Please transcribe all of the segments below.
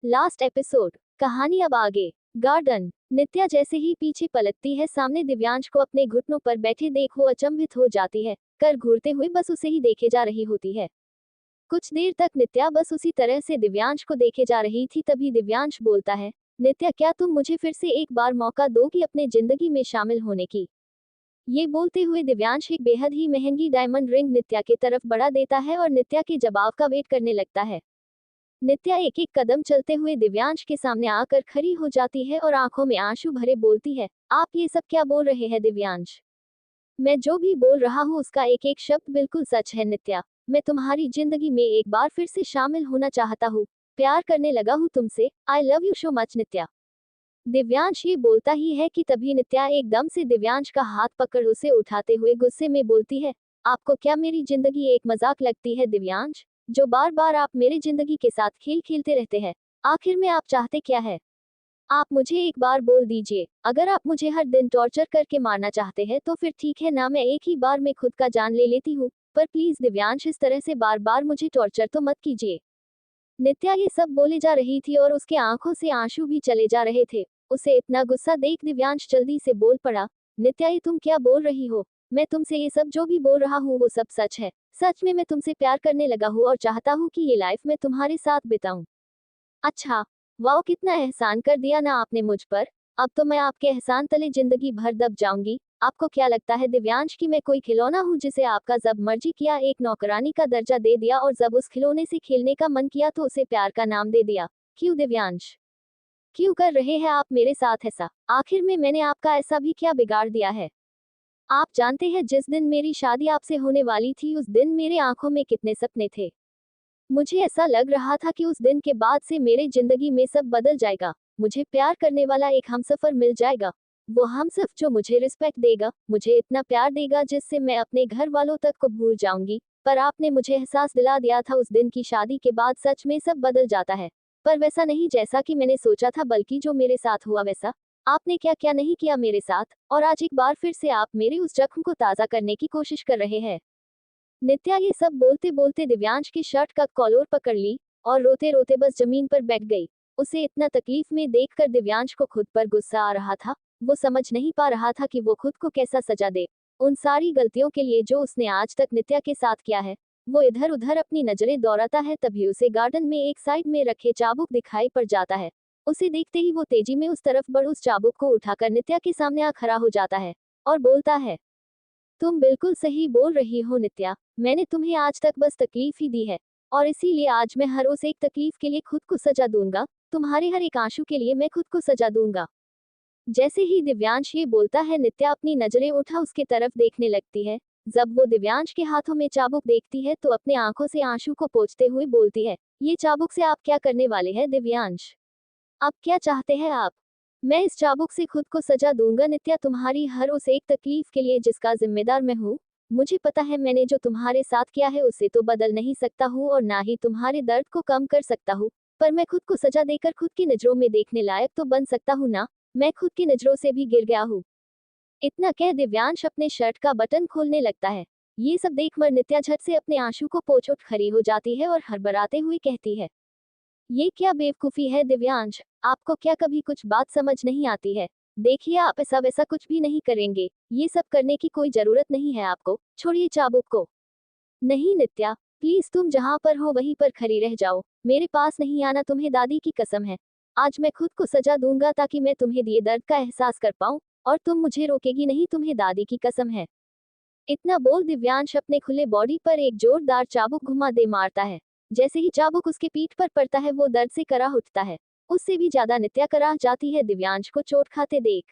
Last episode. कहानी अब आगे। गार्डन। नित्या जैसे ही पीछे पलटती है, सामने दिव्यांश को अपने घुटनों पर बैठे देख वो अचंभित हो जाती है। कर घूरते हुए बस उसे ही देखे जा रही होती है। कुछ देर तक नित्या बस उसी तरह से दिव्यांश को देखे जा रही थी, तभी दिव्यांश बोलता है, नित्या क्या तुम मुझे फिर से एक बार मौका दोगी अपने जिंदगी में शामिल होने की। ये बोलते हुए दिव्यांश एक बेहद ही महंगी डायमंड रिंग नित्या की तरफ बढ़ा देता है और नित्या के जवाब का वेट करने लगता है। नित्या एक एक कदम चलते हुए दिव्यांश के सामने आकर खड़ी हो जाती है और आंखों में आंसू भरे बोलती है, आप ये सब क्या बोल रहे हैं दिव्यांश। मैं जो भी बोल रहा हूँ उसका एक एक शब्द बिल्कुल सच है नित्या। मैं तुम्हारी जिंदगी में एक बार फिर से शामिल होना चाहता हूँ। प्यार करने लगा हूँ तुमसे। I love you so much Nitya. Divyansh ये बोलता ही है कि तभी नित्या एकदम से दिव्यांश का हाथ पकड़ उसे उठाते हुए गुस्से में बोलती है, आपको क्या मेरी जिंदगी एक मजाक लगती है दिव्यांश, जो बार बार आप मेरी जिंदगी के साथ खेल खेलते रहते हैं। आखिर में आप चाहते क्या है। आप मुझे एक बार बोल दीजिए। अगर आप मुझे हर दिन टॉर्चर करके मारना चाहते हैं तो फिर ठीक है ना, मैं एक ही बार में खुद का जान ले लेती हूँ। पर प्लीज दिव्यांश इस तरह से बार बार मुझे टॉर्चर तो मत कीजिए। नित्या ये सब बोले जा रही थी और उसके आंखों से आंसू भी चले जा रहे थे। उसे इतना गुस्सा देख दिव्यांश जल्दी से बोल पड़ा, नित्या ये तुम क्या बोल रही हो। मैं तुमसे ये सब जो भी बोल रहा हूँ वो सब सच है। सच में मैं तुमसे प्यार करने लगा हूँ और चाहता हूँ कि ये लाइफ मैं तुम्हारे साथ बिताऊं। अच्छा। वाह, कितना एहसान कर दिया ना आपने मुझ पर। अब तो मैं आपके एहसान तले जिंदगी भर दब जाऊंगी। आपको क्या लगता है दिव्यांश कि मैं कोई खिलौना हूँ जिसे आपका जब मर्जी किया एक नौकरानी का दर्जा दे दिया और जब उस खिलौने से खेलने का मन किया तो उसे प्यार का नाम दे दिया। क्यों दिव्यांश, क्यों कर रहे हैं आप मेरे साथ ऐसा। आखिर में मैंने आपका ऐसा भी क्या बिगाड़ दिया है। आप जानते हैं जिस दिन मेरी शादी आपसे होने वाली थी उस दिन मेरे आंखों में कितने सपने थे। मुझे ऐसा लग रहा था कि उस दिन के बाद से मेरे जिंदगी में सब बदल जाएगा। मुझे प्यार करने वाला एक हमसफर मिल जाएगा। वो हमसफ जो मुझे रिस्पेक्ट देगा, मुझे इतना प्यार देगा जिससे मैं अपने घर वालों तक को भूल जाऊंगी। पर आपने मुझे एहसास दिला दिया था उस दिन की शादी के बाद सच में सब बदल जाता है। पर वैसा नहीं जैसा कि मैंने सोचा था, बल्कि जो मेरे साथ हुआ वैसा आपने क्या क्या नहीं किया मेरे साथ। और आज एक बार फिर से आप मेरे उस जख्म को ताज़ा करने की कोशिश कर रहे हैं। नित्या ये सब बोलते बोलते दिव्यांश की शर्ट का कॉलर पकड़ ली और रोते रोते बस जमीन पर बैठ गई। उसे इतना तकलीफ में देखकर दिव्यांश को खुद पर गुस्सा आ रहा था। वो समझ नहीं पा रहा था कि वो खुद को कैसा सजा दे उन सारी गलतियों के लिए जो उसने आज तक नित्या के साथ किया है। वो इधर उधर अपनी नजरें दौड़ाता है, तभी उसे गार्डन में एक साइड में रखे चाबुक दिखाई पड़ जाता है। उसे देखते ही वो तेजी में उस तरफ बढ़ उस चाबुक को उठाकर नित्या के सामने आ खड़ा हो जाता है और बोलता है, तुम बिल्कुल सही बोल रही हो नित्या। मैंने तुम्हें आज तक बस तकलीफ ही दी है और इसीलिए आज मैं हर उस एक तकलीफ के लिए खुद को सजा दूंगा। तुम्हारे हर एक आंसू के लिए मैं खुद को सजा दूंगा। जैसे ही दिव्यांश ये बोलता है नित्या अपनी नजरें उठा उसके तरफ देखने लगती है। जब वो दिव्यांश के हाथों में चाबुक देखती है तो अपने आंखों से आंसू को पोंछते हुए बोलती है, ये चाबुक से आप क्या करने वाले हैं दिव्यांश। अब क्या चाहते हैं आप। मैं इस चाबुक से खुद को सजा दूंगा नित्या, तुम्हारी हर उस एक तकलीफ के लिए जिसका जिम्मेदार मैं हूँ। मुझे पता है मैंने जो तुम्हारे साथ किया है उसे तो बदल नहीं सकता हूँ और ना ही तुम्हारे दर्द को कम कर सकता हूँ। पर मैं खुद को सजा देकर खुद की नजरों में देखने लायक तो बन सकता हूँ ना। मैं खुद की नजरों से भी गिर गया हूँ। इतना कह दिव्यांश अपने शर्ट का बटन खोलने लगता है। ये सब देख कर नित्या झट से अपने आंसू को पोंछ उठ खड़ी हो जाती है और हड़बड़ाते हुए कहती है, ये क्या बेवकूफी है दिव्यांश। आपको क्या कभी कुछ बात समझ नहीं आती है। देखिए आप ऐसा वैसा कुछ भी नहीं करेंगे। ये सब करने की कोई जरूरत नहीं है आपको। छोड़िए चाबुक को। नहीं नित्या, प्लीज तुम जहाँ पर हो वहीं पर खड़ी रह जाओ। मेरे पास नहीं आना, तुम्हें दादी की कसम है। आज मैं खुद को सजा दूंगा ताकि मैं तुम्हें दिए दर्द का एहसास कर पाऊं और तुम मुझे रोकेगी नहीं, तुम्हें दादी की कसम है। इतना बोल दिव्यांश अपने खुले बॉडी पर एक जोरदार चाबुक घुमा दे मारता है। जैसे ही चाबुक उसके पीठ पर पड़ता है वो दर्द से कराह उठता है। उससे भी ज्यादा नित्या कराह जाती है दिव्यांश को चोट खाते देख।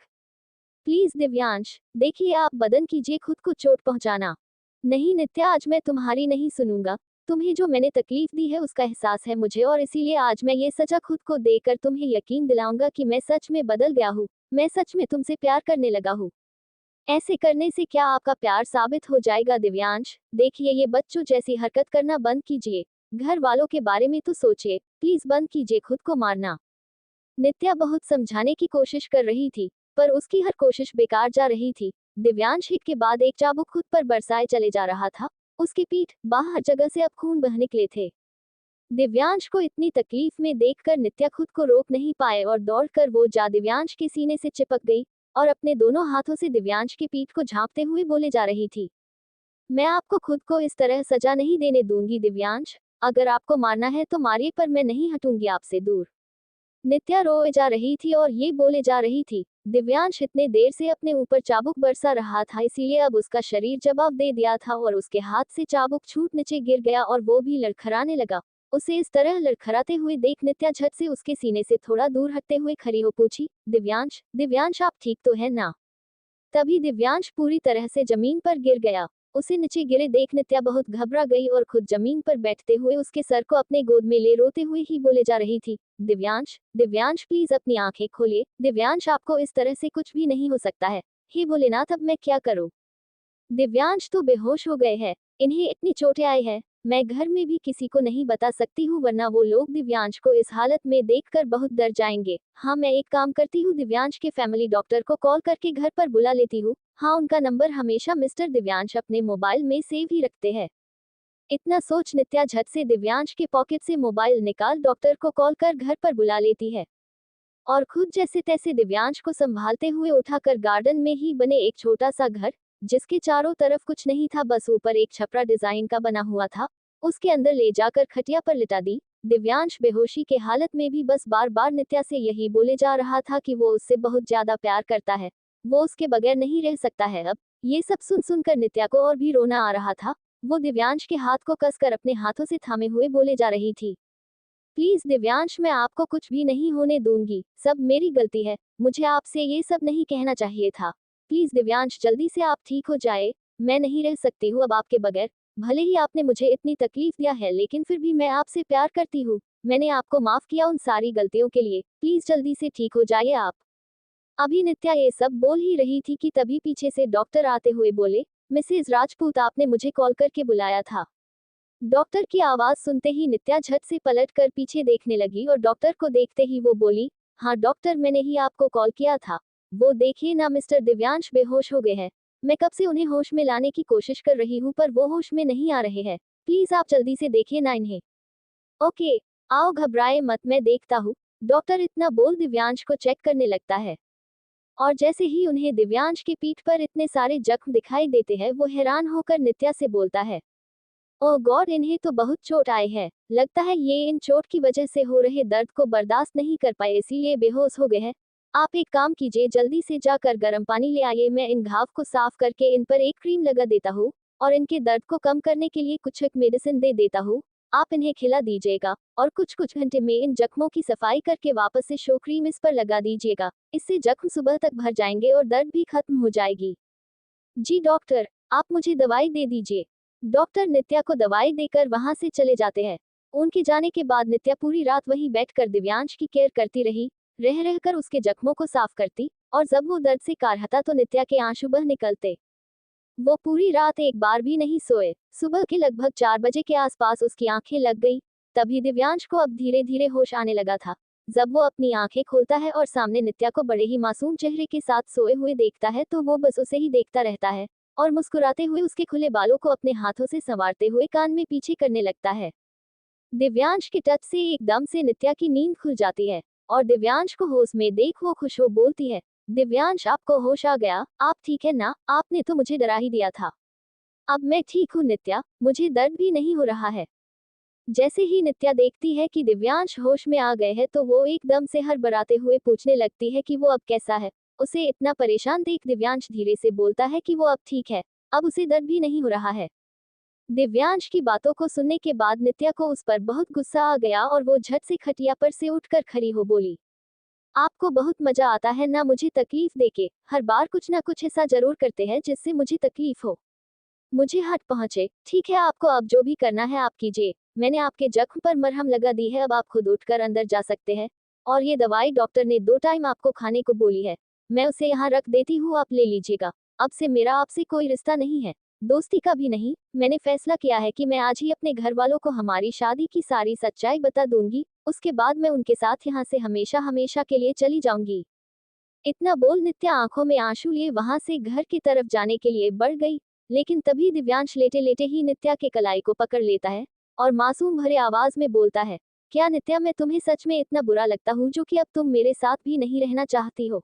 प्लीज दिव्यांश, देखिए आप बदन कीजिए खुद को चोट पहुंचाना। नहीं नित्या, आज मैं तुम्हारी नहीं सुनूंगा। तुम्हें जो मैंने तकलीफ दी है उसका एहसास है मुझे और इसीलिए आज मैं ये सजा खुद को देकर तुम्हें यकीन दिलाऊंगा कि मैं सच में बदल गया हूँ। मैं सच में तुमसे प्यार करने लगा हूँ। ऐसे करने से क्या आपका प्यार साबित हो जाएगा दिव्यांश। देखिए ये बच्चों जैसी हरकत करना बंद कीजिए। घर वालों के बारे में तो सोचिए। प्लीज बंद कीजिए खुद को मारना। नित्या बहुत समझाने की कोशिश कर रही थी, पर उसकी हर कोशिश बेकार जा रही थी। दिव्यांश हिट के बाद एक चाबुक खुद पर बरसाए चले जा रहा था। उसकी पीठ, बाहर जगह से अब खून बह निकले थे। दिव्यांश को इतनी तकलीफ में देखकर नित्या खुद को रोक नहीं पाए और दौड़कर वो जा दिव्यांश के सीने से चिपक गई और अपने दोनों हाथों से दिव्यांश की पीठ को झांपते हुए बोले जा रही थी, मैं आपको खुद को इस तरह सजा नहीं देने दूंगी दिव्यांश, अगर आपको मारना है तो मारिए पर मैं नहीं हटूंगी आपसे दूर। नित्या रोए जा रही थी और ये बोले जा रही थी, दिव्यांश इतने देर से अपने ऊपर चाबुक बरसा रहा था इसीलिए अब उसका शरीर जवाब दे दिया था और उसके हाथ से चाबुक छूट नीचे गिर गया और वो भी लड़खड़ाने लगा। उसे इस तरह लड़खड़ाते हुए देख नित्या झट से उसके सीने से थोड़ा दूर हटते हुए खड़ी हो पूछी, दिव्यांश, दिव्यांश आप ठीक तो है ना? तभी दिव्यांश पूरी तरह से जमीन पर गिर गया। उसे नीचे गिरे देख नित्या बहुत घबरा गई और खुद जमीन पर बैठते हुए उसके सर को अपने गोद में ले रोते हुए ही बोले जा रही थी, दिव्यांश, दिव्यांश प्लीज अपनी आंखें खोलिए, दिव्यांश आपको इस तरह से कुछ भी नहीं हो सकता है, हे भोलेनाथ अब मैं क्या करूं? दिव्यांश तो बेहोश हो गए हैं, इन्हें इतनी चोटें आई है, मैं घर में भी किसी को नहीं बता सकती हूँ वरना वो लोग दिव्यांश को इस हालत में देखकर बहुत डर जाएंगे। हाँ मैं एक काम करती हूँ, दिव्यांश के फैमिली डॉक्टर को कॉल करके घर पर बुला लेती हूँ। हाँ उनका नंबर हमेशा मिस्टर दिव्यांश अपने मोबाइल में सेव ही रखते हैं। इतना सोच नित्या झट से दिव्यांश के पॉकेट से मोबाइल निकाल डॉक्टर को कॉल कर घर पर बुला लेती है और खुद जैसे तैसे दिव्यांश को संभालते हुए उठाकर गार्डन में ही बने एक छोटा सा घर, जिसके चारों तरफ कुछ नहीं था बस ऊपर एक छपरा डिजाइन का बना हुआ था, उसके अंदर ले जाकर खटिया पर लिटा दी। दिव्यांश बेहोशी के हालत में भी बस बार बार नित्या से यही बोले जा रहा था कि वो उससे बहुत ज्यादा प्यार करता है, वो उसके बगैर नहीं रह सकता है। अब ये सब सुन सुनकर नित्या को और भी रोना आ रहा था। वो दिव्यांश के हाथ को कसकर अपने हाथों से थामे हुए बोले जा रही थी, प्लीज दिव्यांश मैं आपको कुछ भी नहीं होने दूंगी, सब मेरी गलती है, मुझे आपसे ये सब नहीं कहना चाहिए था। प्लीज दिव्यांश जल्दी से आप ठीक हो जाए, मैं नहीं रह सकती हूँ अब आपके बगैर, भले ही आपने मुझे इतनी तकलीफ दिया है लेकिन फिर भी मैं आपसे प्यार करती हूँ, मैंने आपको माफ किया उन सारी गलतियों के लिए, प्लीज जल्दी से ठीक हो जाइए आप। अभी नित्या ये सब बोल ही रही थी कि तभी पीछे से डॉक्टर आते हुए बोले, मिसेज राजपूत आपने मुझे कॉल करके बुलाया था। डॉक्टर की आवाज सुनते ही नित्या झट से पलट कर पीछे देखने लगी और डॉक्टर को देखते ही वो बोली, हाँ डॉक्टर मैंने ही आपको कॉल किया था, वो देखिए ना मिस्टर दिव्यांश बेहोश हो गए हैं, मैं कब से उन्हें होश में लाने की कोशिश कर रही हूँ पर वो होश में नहीं आ रहे हैं, प्लीज आप जल्दी से देखिए ना इन्हें। ओके, आओ घबराए मत मैं देखता हूँ। डॉक्टर इतना बोल दिव्यांश को चेक करने लगता है और जैसे ही उन्हें दिव्यांश की पीठ पर इतने सारे जख्म दिखाई देते हैं वो हैरान होकर नित्या से बोलता है, ओह गॉड इन्हें तो बहुत चोट आई है, लगता है ये इन चोट की वजह से हो रहे दर्द को बर्दाश्त नहीं कर पाए इसीलिए बेहोश हो गए हैं। आप एक काम कीजिए जल्दी से जाकर गर्म पानी ले आइए, मैं इन घाव को साफ करके इन पर एक क्रीम लगा देता हूँ और इनके दर्द को कम करने के लिए कुछ एक मेडिसिन दे देता हूँ, आप इन्हें खिला दीजिएगा और कुछ कुछ घंटे में इन जख्मों की सफाई करके वापस से शो क्रीम इस पर लगा दीजिएगा, इससे जख्म सुबह तक भर जाएंगे और दर्द भी खत्म हो जाएगी। जी डॉक्टर, आप मुझे दवाई दे दीजिए। डॉक्टर नित्या को दवाई देकर वहां से चले जाते हैं। उनके जाने के बाद नित्या पूरी रात वहीं बैठकर दिव्यांश की केयर करती रही, रह रहकर उसके जख्मों को साफ करती और जब वो दर्द से कारहता तो नित्या के आंसू बह निकलते। वो पूरी रात एक बार भी नहीं सोए। सुबह के लगभग 4 बजे के आसपास उसकी आंखें लग गई। तभी दिव्यांश को अब धीरे धीरे होश आने लगा था। जब वो अपनी आंखें खोलता है और सामने नित्या को बड़े ही मासूम चेहरे के साथ सोए हुए देखता है तो वो बस उसे ही देखता रहता है और मुस्कुराते हुए उसके खुले बालों को अपने हाथों से संवारते हुए कान में पीछे करने लगता है। दिव्यांश के टच से एकदम से नित्या की नींद खुल जाती है और दिव्यांश को होश में देख वो खुश हो बोलती है, दिव्यांश आपको होश आ गया, आप ठीक है ना, आपने तो मुझे डरा ही दिया था। अब मैं ठीक हूँ नित्या, मुझे दर्द भी नहीं हो रहा है। जैसे ही नित्या देखती है कि दिव्यांश होश में आ गए हैं तो वो एकदम से हड़बड़ाते हुए पूछने लगती है कि वो अब कैसा है। उसे इतना परेशान देख दिव्यांश धीरे से बोलता है कि वो अब ठीक है, अब उसे दर्द भी नहीं हो रहा है। दिव्यांश की बातों को सुनने के बाद नित्या को उस पर बहुत गुस्सा आ गया और वो झट से खटिया पर से उठकर खड़ी हो बोली, आपको बहुत मजा आता है ना मुझे तकलीफ देके, हर बार कुछ ना कुछ ऐसा जरूर करते हैं जिससे मुझे तकलीफ हो। मुझे हट पहुंचे, ठीक है आपको अब जो भी करना है आप कीजिए, मैंने आपके जख्म पर मरहम लगा दी है, अब आप खुद उठकर अंदर जा सकते हैं और ये दवाई डॉक्टर ने 2 टाइम आपको खाने को बोली है, मैं उसे यहाँ रख देती हूँ, आप ले लीजिएगा। अब से मेरा आपसे कोई रिश्ता नहीं है, दोस्ती का भी नहीं, मैंने फैसला किया है कि मैं आज ही अपने घर वालों को हमारी शादी की सारी सच्चाई बता दूंगी, उसके बाद मैं उनके साथ यहाँ से हमेशा हमेशा के लिए चली जाऊंगी। इतना बोल नित्या आंखों में आंसू लिए वहां से घर की तरफ जाने के लिए बढ़ गई, लेकिन तभी दिव्यांश लेटे लेटे ही नित्या के कलाई को पकड़ लेता है और मासूम भरे आवाज में बोलता है, क्या नित्या मैं तुम्हें सच में इतना बुरा लगता हूँ जो कि अब तुम मेरे साथ भी नहीं रहना चाहती हो?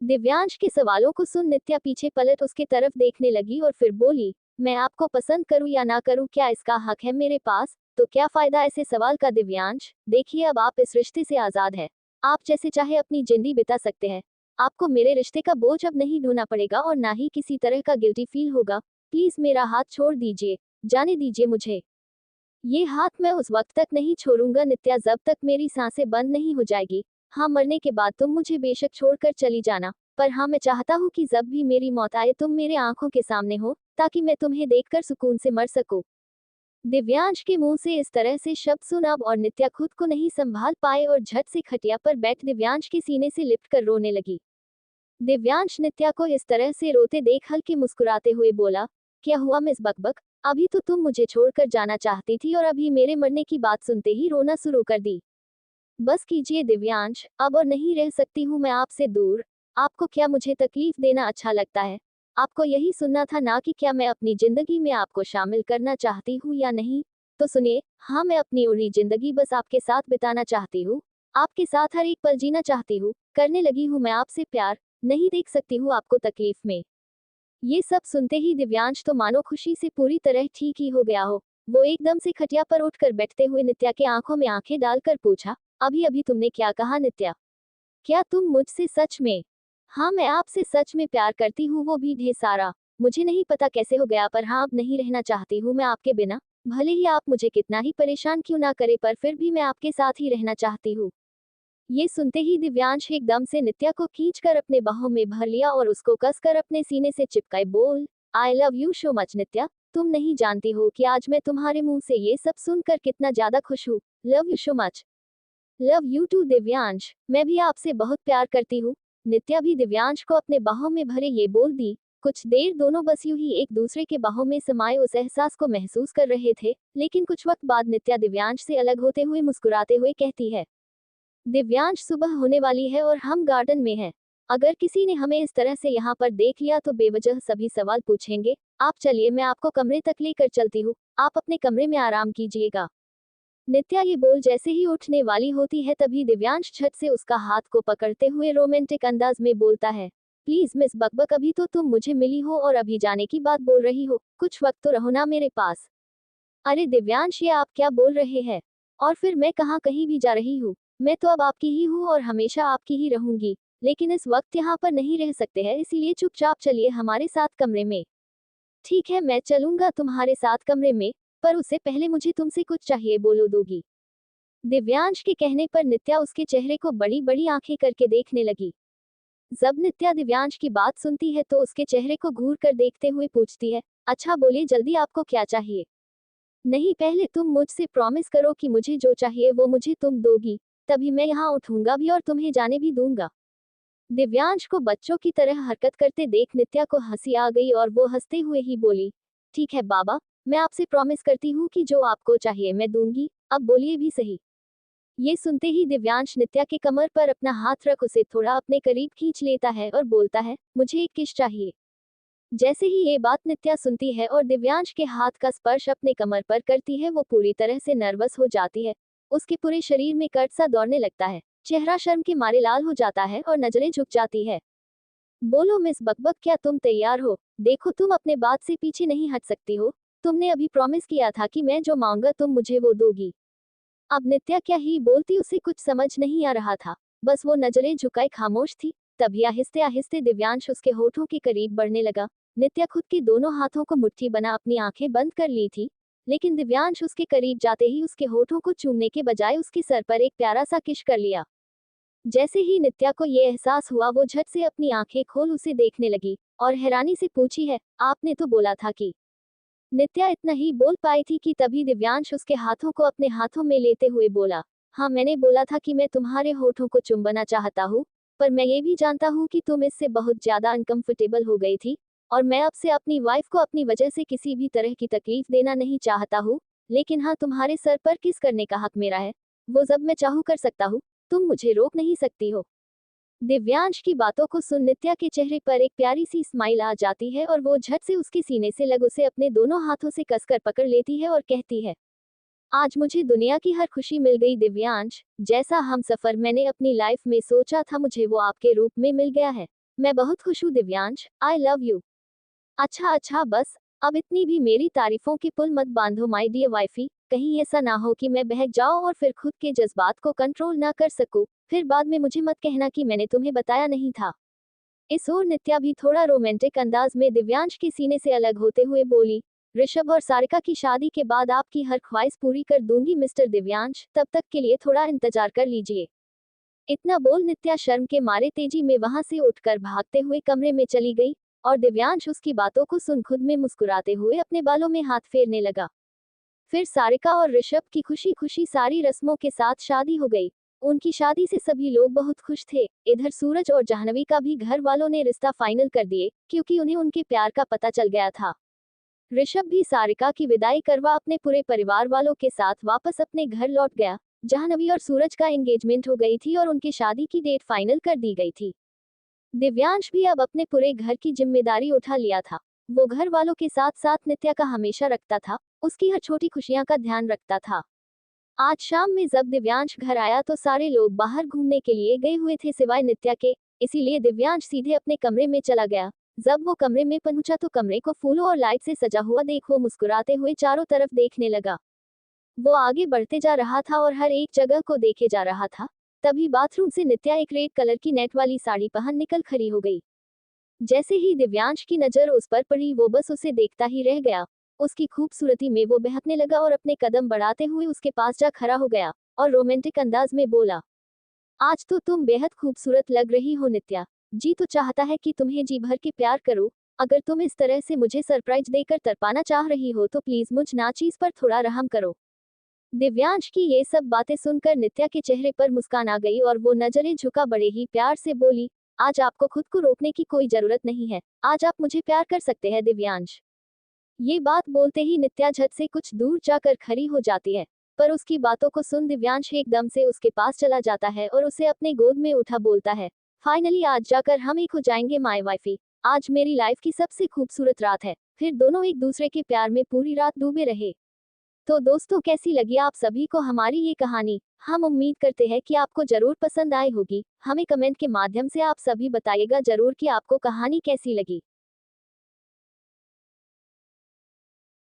दिव्यांश के सवालों को सुन नित्या पीछे पलट उसके तरफ देखने लगी और फिर बोली, मैं आपको पसंद करूं या ना करूं क्या इसका हक है मेरे पास? तो क्या फायदा ऐसे सवाल का दिव्यांश? देखिए अब आप इस रिश्ते से आजाद है। आप जैसे चाहे अपनी जिंदगी बिता सकते हैं। आपको मेरे रिश्ते का बोझ अब नहीं ढोना पड़ेगा और ना ही किसी तरह का गिल्टी फील होगा। प्लीज मेरा हाथ छोड़ दीजिए, जाने दीजिए मुझे। ये हाथ मैं उस वक्त तक नहीं छोड़ूंगा नित्या जब तक मेरी सांसें बंद नहीं हो जाएगी। हाँ मरने के बाद तुम मुझे बेशक छोड़कर चली जाना, पर हाँ मैं चाहता हूँ कि जब भी मेरी मौत आए तुम मेरे आंखों के सामने हो, ताकि मैं तुम्हें देखकर सुकून से मर सकूं। दिव्यांश के मुंह से इस तरह से शब्द सुन अब और नित्या खुद को नहीं संभाल पाए और झट से खटिया पर बैठ दिव्यांश के सीने से लिपट कर रोने लगी। दिव्यांश नित्या को इस तरह से रोते देख हल्के मुस्कुराते हुए बोला, क्या हुआ मिस बकबक? अभी तो तुम मुझे छोड़कर जाना चाहती थी और अभी मेरे मरने की बात सुनते ही रोना शुरू कर दी। बस कीजिए दिव्यांश, अब और नहीं रह सकती हूँ मैं आपसे दूर। आपको क्या मुझे तकलीफ देना अच्छा लगता है? आपको यही सुनना था ना कि क्या मैं अपनी जिंदगी में आपको शामिल करना चाहती हूँ या नहीं? तो सुनिए, हाँ मैं अपनी उड़ी जिंदगी बस आपके साथ बिताना चाहती हूँ। आपके साथ हर एक पल जीना चाहती हूँ। करने लगी हूँ मैं आपसे प्यार। नहीं देख सकती हूँ आपको तकलीफ में। ये सब सुनते ही दिव्यांश तो मानो खुशी से पूरी तरह ठीक ही हो गया हो। वो एकदम से खटिया पर उठकर बैठते हुए नित्या के आंखों में आंखें डालकर पूछा, अभी अभी तुमने क्या कहा नित्या? क्या तुम मुझसे सच में? हाँ मैं आपसे सच में प्यार करती हूँ, वो भी ढेर सारा। मुझे नहीं पता कैसे हो गया, पर हाँ अब नहीं रहना चाहती हूँ मैं आपके बिना। भले ही आप मुझे कितना ही परेशान क्यों ना करे, पर फिर भी मैं आपके साथ ही रहना चाहती हूँ। ये सुनते ही दिव्यांश एकदम से नित्या को खींचकर अपने बाहों में भर लिया और उसको कसकर अपने सीने से चिपकाए बोल, I love you so much Nitya. तुम नहीं जानती हो कि आज मैं तुम्हारे मुंह से ये सब सुनकर कितना ज्यादा खुश हूँ। Love you so much. Love you too Divyansh, मैं भी आपसे बहुत प्यार करती हूँ। नित्या भी दिव्यांश को अपने बाहों में भरे ये बोल दी। कुछ देर दोनों बस यूं ही एक दूसरे के बाहों में समाये उस एहसास को महसूस कर रहे थे, लेकिन कुछ वक्त बाद नित्या दिव्यांश से अलग होते हुए मुस्कुराते हुए कहती है, दिव्यांश सुबह होने वाली है और हम गार्डन में हैं। अगर किसी ने हमें इस तरह से यहाँ पर देख लिया तो बेवजह सभी सवाल पूछेंगे। आप चलिए मैं आपको कमरे तक लेकर चलती हूँ, आप अपने कमरे में आराम कीजिएगा। नित्या ये बोल जैसे ही उठने वाली होती है तभी दिव्यांश झट से उसका हाथ को पकड़ते हुए रोमांटिक अंदाज में बोलता है, प्लीज मिस बकबक अभी तो तुम मुझे मिली हो और अभी जाने की बात बोल रही हो, कुछ वक्त तो रहो ना मेरे पास। अरे दिव्यांश ये आप क्या बोल रहे हैं? और फिर मैं कहाँ कहीं भी जा रही हूँ? मैं तो अब आपकी ही हूँ और हमेशा आपकी ही रहूंगी। लेकिन इस वक्त यहाँ पर नहीं रह सकते हैं, इसीलिए चुपचाप चलिए हमारे साथ कमरे में। ठीक है मैं चलूंगा तुम्हारे साथ कमरे में, पर उससे पहले मुझे तुमसे कुछ चाहिए, बोलो दोगी? दिव्यांश के कहने पर नित्या उसके चेहरे को बड़ी बड़ी आंखें करके देखने लगी। जब नित्या दिव्यांश की बात सुनती है तो उसके चेहरे को घूर कर देखते हुए पूछती है, अच्छा बोलिए जल्दी आपको क्या चाहिए? नहीं पहले तुम मुझसे प्रॉमिस करो कि मुझे जो चाहिए वो मुझे तुम दोगी, तभी मैं यहाँ उठूंगा भी और तुम्हें जाने भी दूंगा। दिव्यांश को बच्चों की तरह हरकत करते देख नित्या को हंसी आ गई और वो हंसते हुए ही बोली, ठीक है बाबा, मैं आपसे प्रॉमिस करती हूँ कि जो आपको चाहिए मैं दूंगी, अब बोलिए भी सही। ये सुनते ही दिव्यांश नित्या के कमर पर अपना हाथ रख उसे थोड़ा अपने करीब खींच लेता है और बोलता है, मुझे एक किस चाहिए। जैसे ही ये बात नित्या सुनती है और दिव्यांश के हाथ का स्पर्श अपने कमर पर करती है वो पूरी तरह से नर्वस हो जाती है। उसके पूरे शरीर में कर्ट सा दौड़ने लगता है, चेहरा शर्म के मारे लाल हो जाता है और नजरें झुक जाती है। बोलो मिस बकबक क्या तुम तैयार हो? देखो तुम अपने बात से पीछे नहीं हट सकती हो। तुमने अभी प्रॉमिस किया था कि मैं जो मांगूंगा तुम मुझे वो दोगी। अब नित्या क्या ही बोलती उसे कुछ समझ नहीं आ रहा था। बस वो नजरें झुकाए खामोश थी। तभी आहिस्ते आहिस्ते दिव्यांश उसके होठों के करीब बढ़ने लगा। नित्या खुद के दोनों हाथों को मुट्ठी बना अपनी आंखें बंद कर ली थी, लेकिन दिव्यांश उसके करीब जाते ही उसके होठों को चूमने के बजाय उसके सर पर एक प्यारा सा किश कर लिया। जैसे ही नित्या को ये एहसास हुआ वो झट से अपनी आंखें खोल उसे देखने लगी और हैरानी से पूछी है, आपने तो बोला था कि। नित्या इतना ही बोल पाई थी कि तभी दिव्यांश उसके हाथों को अपने हाथों में लेते हुए बोला, हाँ मैंने बोला था कि मैं तुम्हारे होठों को चुंबना चाहता हूँ, पर मैं ये भी जानता हूँ कि तुम इससे बहुत ज्यादा अनकंफर्टेबल हो गई थी, और मैं अब से अपनी वाइफ को अपनी वजह से किसी भी तरह की तकलीफ देना नहीं चाहता हूँ। लेकिन हाँ तुम्हारे सर पर किस करने का हक मेरा है, वो जब मैं चाहूँ कर सकता हूँ, तुम मुझे रोक नहीं सकती हो। दिव्यांश की बातों को सुन नित्या के चेहरे पर एक प्यारी सी स्माइल आ जाती है और वो झट से उसके सीने से लग उसे अपने दोनों हाथों से कसकर पकड़ लेती है और कहती है, आज मुझे दुनिया की हर खुशी मिल गई दिव्यांश, जैसा हम सफर मैंने अपनी लाइफ में सोचा था मुझे वो आपके रूप में मिल गया है। मैं बहुत खुश हूँ दिव्यांश, आई लव यू। अच्छा अच्छा बस, अब इतनी भी मेरी तारीफों की पुल मत बांधो माय डियर वाइफी, कहीं ऐसा ना हो कि मैं बहक जाऊं और फिर खुद के जज्बात को कंट्रोल ना कर सकूं, फिर बाद में मुझे मत कहना कि मैंने तुम्हें बताया नहीं था। इस ओर नित्या भी थोड़ा रोमांटिक अंदाज में दिव्यांश के सीने से अलग होते हुए बोली, ऋषभ और सारिका की शादी के बाद आपकी हर ख्वाहिश पूरी कर दूंगी मिस्टर दिव्यांश, तब तक के लिए थोड़ा इंतजार कर लीजिए। इतना बोल नित्या शर्म के मारे तेजी में वहां से उठकर भागते हुए कमरे में चली गई, और दिव्यांश उसकी बातों को सुन खुद में मुस्कुराते हुए अपने बालों में हाथ फेरने लगा। फिर सारिका और ऋषभ की खुशी खुशी सारी रस्मों के साथ शादी हो गई। उनकी शादी से सभी लोग बहुत खुश थे। इधर सूरज और जाह्नवी का भी घर वालों ने रिश्ता फाइनल कर दिए, क्योंकि उन्हें उनके प्यार का पता चल गया था। ऋषभ भी सारिका की विदाई करवा अपने पूरे परिवार वालों के साथ वापस अपने घर लौट गया। जाह्नवी और सूरज का एंगेजमेंट हो गई थी और उनकी शादी की डेट फाइनल कर दी गई थी। दिव्यांश भी अब अपने पूरे घर की जिम्मेदारी उठा लिया था। वो घर वालों के साथ साथ नित्या का हमेशा रखता था, उसकी हर छोटी खुशियां का ध्यान रखता था। आज शाम में जब दिव्यांश घर आया तो सारे लोग बाहर घूमने के लिए गए हुए थे सिवाय नित्या के, इसीलिए दिव्यांश सीधे अपने कमरे में चला गया। जब वो कमरे में पहुंचा तो कमरे को फूलों और लाइट से सजा हुआ देख वो मुस्कुराते हुए चारों तरफ देखने लगा। वो आगे बढ़ते जा रहा था और हर एक जगह को देखे जा रहा था। तभी बाथरूम से नित्या एक रेड कलर की नेट वाली साड़ी पहन निकल खड़ी हो गई। जैसे ही दिव्यांश की नजर उस पर पड़ी वो बस उसे देखता ही रह गया। उसकी खूबसूरती में वो बहकने लगा और अपने कदम बढ़ाते हुए उसके पास जा खड़ा हो गया और रोमांटिक अंदाज में बोला, आज तो तुम बेहद खूबसूरत लग रही हो नित्या। जी तो चाहता है कि तुम्हें जी भर के प्यार करूं। अगर तुम इस तरह से मुझे सरप्राइज देकर तरपाना चाह रही हो तो प्लीज मुझ नाचीज पर थोड़ा रहम करो। दिव्यांश की ये सब बातें सुनकर नित्या के चेहरे पर मुस्कान आ गई और वो नजरें झुका बड़े ही प्यार से बोली, आज आपको खुद को रोकने की कोई जरूरत नहीं है, आज आप मुझे प्यार कर सकते हैं दिव्यांश। ये बात बोलते ही नित्या झट से कुछ दूर जाकर खड़ी हो जाती है, पर उसकी बातों को सुन दिव्यांश एकदम से उसके पास चला जाता है और उसे अपने गोद में उठा बोलता है, फाइनली आज जाकर हम एक हो जाएंगे माय वाइफी। आज मेरी लाइफ की सबसे खूबसूरत रात है। फिर दोनों एक दूसरे के प्यार में पूरी रात डूबे रहे। तो दोस्तों कैसी लगी आप सभी को हमारी ये कहानी। हम उम्मीद करते हैं कि आपको जरूर पसंद आई होगी। हमें कमेंट के माध्यम से आप सभी बताइएगा जरूर कि आपको कहानी कैसी लगी।